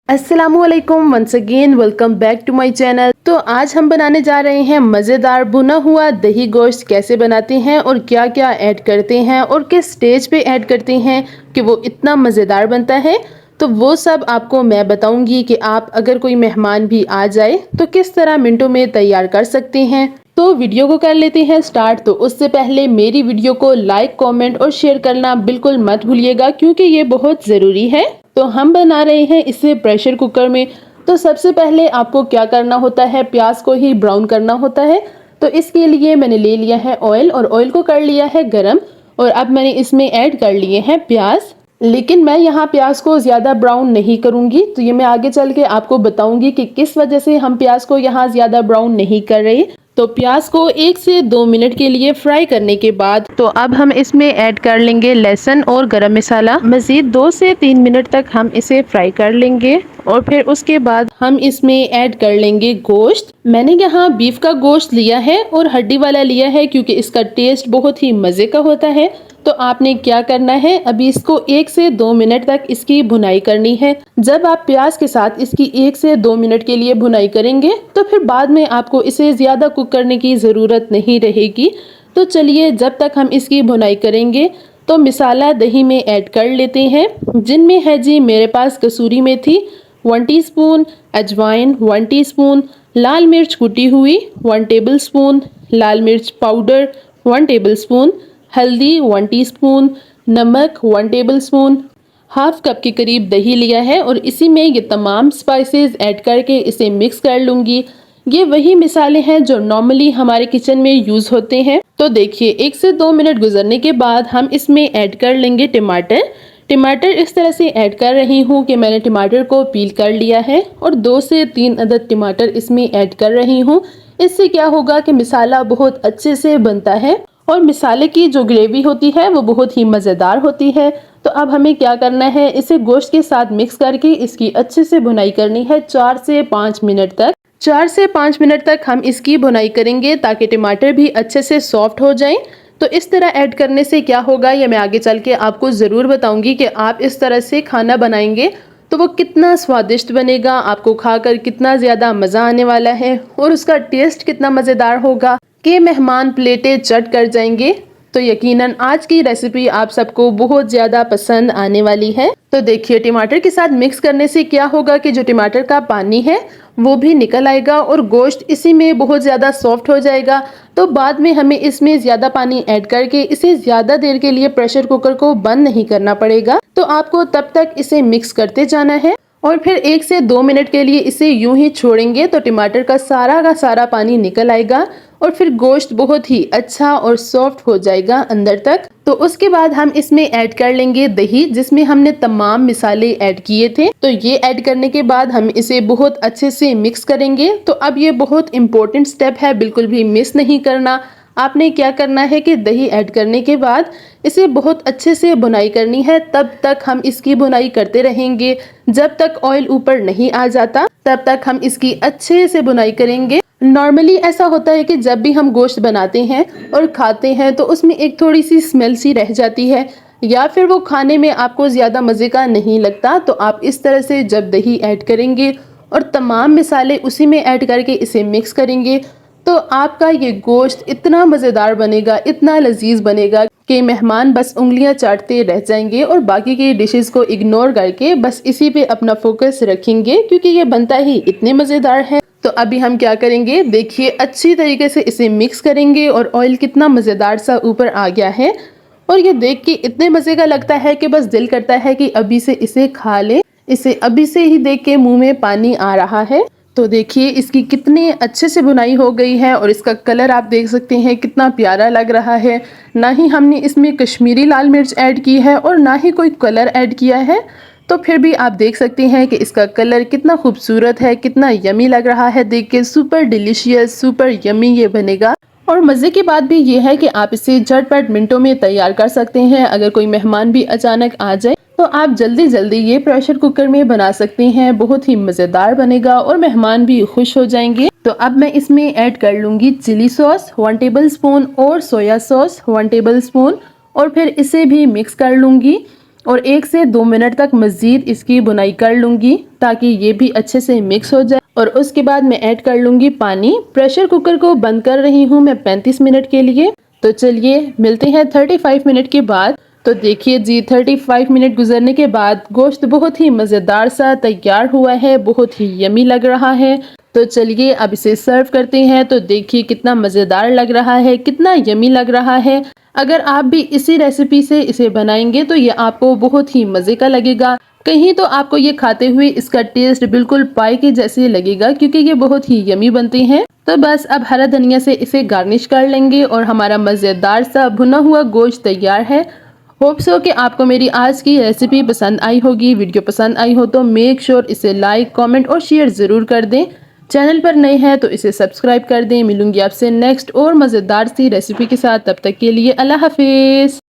अस्सलामुअलैकुम once again welcome back to my channel. तो आज हम बनाने जा रहे हैं मज़ेदार भुना हुआ दही गोश्त। कैसे बनाते हैं और क्या क्या ऐड करते हैं और किस स्टेज पे ऐड करते हैं कि वो इतना मज़ेदार बनता है, तो वो सब आपको मैं बताऊंगी कि आप अगर कोई मेहमान भी आ जाए तो किस तरह मिनटों में तैयार कर सकते हैं। तो वीडियो को कर लेते हैं स्टार्ट। तो उससे पहले मेरी वीडियो को लाइक, कमेंट और शेयर करना बिल्कुल मत भूलिएगा क्योंकि ये बहुत ज़रूरी है। तो हम बना रहे हैं इसे प्रेशर कुकर में। तो सबसे पहले आपको क्या करना होता है, प्याज को ही ब्राउन करना होता है। तो इसके लिए मैंने ले लिया है ऑयल और ऑयल को कर लिया है गरम और अब मैंने इसमें ऐड कर लिए हैं प्याज। लेकिन मैं यहाँ प्याज को ज़्यादा ब्राउन नहीं करूँगी, तो ये मैं आगे चल के आपको बताऊंगी कि किस वजह से हम प्याज को यहाँ ज़्यादा ब्राउन नहीं कर रहे। तो प्याज को 1 से 2 मिनट के लिए फ्राई करने के बाद तो अब हम इसमें ऐड कर लेंगे लहसुन और गरम मसाला। मज़ीद 2 से 3 मिनट तक हम इसे फ्राई कर लेंगे और फिर उसके बाद हम इसमें ऐड कर लेंगे गोश्त। मैंने यहाँ बीफ का गोश्त लिया है और हड्डी वाला लिया है क्योंकि इसका टेस्ट बहुत ही मज़े का होता है। तो आपने क्या करना है, अभी इसको 1 से 2 मिनट तक इसकी भुनाई करनी है। जब आप प्याज के साथ इसकी 1 से 2 मिनट के लिए भुनाई करेंगे तो फिर बाद में आपको इसे ज़्यादा कुक करने की ज़रूरत नहीं रहेगी। तो चलिए, जब तक हम इसकी भुनाई करेंगे तो मसाला दही में ऐड कर लेते हैं, जिनमें है जी मेरे पास कसूरी मेथी 1 टीस्पून, अजवाइन 1 टीस्पून, लाल मिर्च कुटी हुई 1 टेबलस्पून, लाल मिर्च पाउडर 1 टेबलस्पून, हल्दी 1 टीस्पून, नमक 1 टेबलस्पून, हाफ कप के करीब दही लिया है और इसी में ये तमाम स्पाइसेस ऐड करके इसे मिक्स कर लूँगी। ये वही मिसाले हैं जो नॉर्मली हमारे किचन में यूज़ होते हैं। तो देखिए, 1 से 2 मिनट गुजरने के बाद हम इसमें ऐड कर लेंगे टमाटर। टमाटर इस तरह से ऐड कर रही हूँ कि मैंने टमाटर को पील कर लिया है और 2 से 3 अदद टमाटर इसमें ऐड कर रही हूँ। इससे क्या होगा कि मसाला बहुत अच्छे से बनता है और मसाले की जो ग्रेवी होती है वो बहुत ही मज़ेदार होती है। तो अब हमें क्या करना है, इसे गोश्त के साथ मिक्स करके इसकी अच्छे से भुनाई करनी है 4 से 5 मिनट तक। 4 से 5 मिनट तक हम इसकी भुनाई करेंगे ताकि टमाटर भी अच्छे से सॉफ्ट हो जाएं। तो इस तरह ऐड करने से क्या होगा ये मैं आगे चल के आपको ज़रूर बताऊंगी कि आप इस तरह से खाना बनाएंगे तो वो कितना स्वादिष्ट बनेगा, आपको खाकर कितना ज़्यादा मज़ा आने वाला है और उसका टेस्ट कितना मज़ेदार होगा कि मेहमान प्लेटें चट कर जाएंगे। तो यकीनन आज की रेसिपी आप सबको बहुत ज़्यादा पसंद आने वाली है। तो देखिए, टमाटर के साथ मिक्स करने से क्या होगा कि जो टमाटर का पानी है वो भी निकल आएगा और गोश्त इसी में बहुत ज़्यादा सॉफ्ट हो जाएगा। तो बाद में हमें इसमें ज़्यादा पानी ऐड करके इसे ज़्यादा देर के लिए प्रेशर कुकर को बंद नहीं करना पड़ेगा। तो आपको तब तक इसे मिक्स करते जाना है और फिर 1 से 2 मिनट के लिए इसे यूं ही छोड़ेंगे तो टमाटर का सारा पानी निकल आएगा और फिर गोश्त बहुत ही अच्छा और सॉफ्ट हो जाएगा अंदर तक। तो उसके बाद हम इसमें ऐड कर लेंगे दही, जिसमें हमने तमाम मिसाले ऐड किए थे। तो ये ऐड करने के बाद हम इसे बहुत अच्छे से मिक्स करेंगे। तो अब ये बहुत इंपॉर्टेंट स्टेप है, बिल्कुल भी मिस नहीं करना। आपने क्या करना है कि दही ऐड करने के बाद इसे बहुत अच्छे से भुनाई करनी है। तब तक हम इसकी भुनाई करते रहेंगे, जब तक ऑयल ऊपर नहीं आ जाता तब तक हम इसकी अच्छे से भुनाई करेंगे। नॉर्मली ऐसा होता है कि जब भी हम गोश्त बनाते हैं और खाते हैं तो उसमें एक थोड़ी सी स्मेल सी रह जाती है या फिर वो खाने में आपको ज़्यादा मज़े का नहीं लगता। तो आप इस तरह से जब दही ऐड करेंगे और तमाम मसाले उसी में ऐड करके इसे मिक्स करेंगे तो आपका ये गोश्त इतना मज़ेदार बनेगा, इतना लजीज बनेगा कि मेहमान बस उंगलियां चाटते रह जाएंगे और बाकी की डिशेस को इग्नोर करके बस इसी पे अपना फोकस रखेंगे क्योंकि ये बनता ही इतने मज़ेदार है। तो अभी हम क्या करेंगे, देखिए अच्छी तरीके से इसे मिक्स करेंगे और ऑयल कितना मज़ेदार सा ऊपर आ गया है और ये देख के इतने मज़े का लगता है कि बस दिल करता है कि अभी से इसे खा ले। इसे अभी से ही देख के मुँह में पानी आ रहा है। तो देखिए इसकी कितने अच्छे से बुनाई हो गई है और इसका कलर आप देख सकते हैं कितना प्यारा लग रहा है। ना ही हमने इसमें कश्मीरी लाल मिर्च ऐड की है और ना ही कोई कलर ऐड किया है, तो फिर भी आप देख सकते हैं कि इसका कलर कितना खूबसूरत है, कितना यमी लग रहा है। देख के सुपर डिलीशियस, सुपर यमी ये बनेगा। और मज़े की बात भी ये है कि आप इसे झटपट मिनटों में तैयार कर सकते हैं। अगर कोई मेहमान भी अचानक आ जाए तो आप जल्दी जल्दी ये प्रेशर कुकर में बना सकते हैं। बहुत ही मज़ेदार बनेगा और मेहमान भी खुश हो जाएंगे। तो अब मैं इसमें ऐड कर लूँगी चिली सॉस 1 टेबलस्पून और सोया सॉस 1 टेबलस्पून और फिर इसे भी मिक्स कर लूँगी। और 1 से 2 मिनट तक मज़ीद इसकी बुनाई कर लूँगी ताकि ये भी अच्छे से मिक्स हो जाए। और उसके बाद मैं ऐड कर लूँगी पानी। प्रेशर कुकर को बंद कर रही हूँ मैं 35 मिनट के लिए। तो चलिए मिलते हैं 35 मिनट के बाद। तो देखिए जी 35 मिनट गुजरने के बाद गोश्त बहुत ही मज़ेदार सा तैयार हुआ है, बहुत ही यमी लग रहा है। तो चलिए अब इसे सर्व करते हैं। तो देखिए कितना मज़ेदार लग रहा है, कितना यमी लग रहा है। अगर आप भी इसी रेसिपी से इसे बनाएंगे तो ये आपको बहुत ही मज़े का लगेगा। कहीं तो आपको ये खाते हुए इसका टेस्ट बिल्कुल पाई के जैसे लगेगा क्योंकि ये बहुत ही यमी बनते हैं। तो बस अब हरा धनिया से इसे गार्निश कर लेंगे और हमारा मज़ेदार सा भुना हुआ गोश्त तैयार है। होप सो कि आपको मेरी आज की रेसिपी पसंद आई होगी। वीडियो पसंद आई हो तो मेक श्योर इसे लाइक, कमेंट और शेयर ज़रूर कर दें। चैनल पर नए हैं तो इसे सब्सक्राइब कर दें। मिलूंगी आपसे नेक्स्ट और मज़ेदार सी रेसिपी के साथ। तब तक के लिए अल्लाह हाफिज़।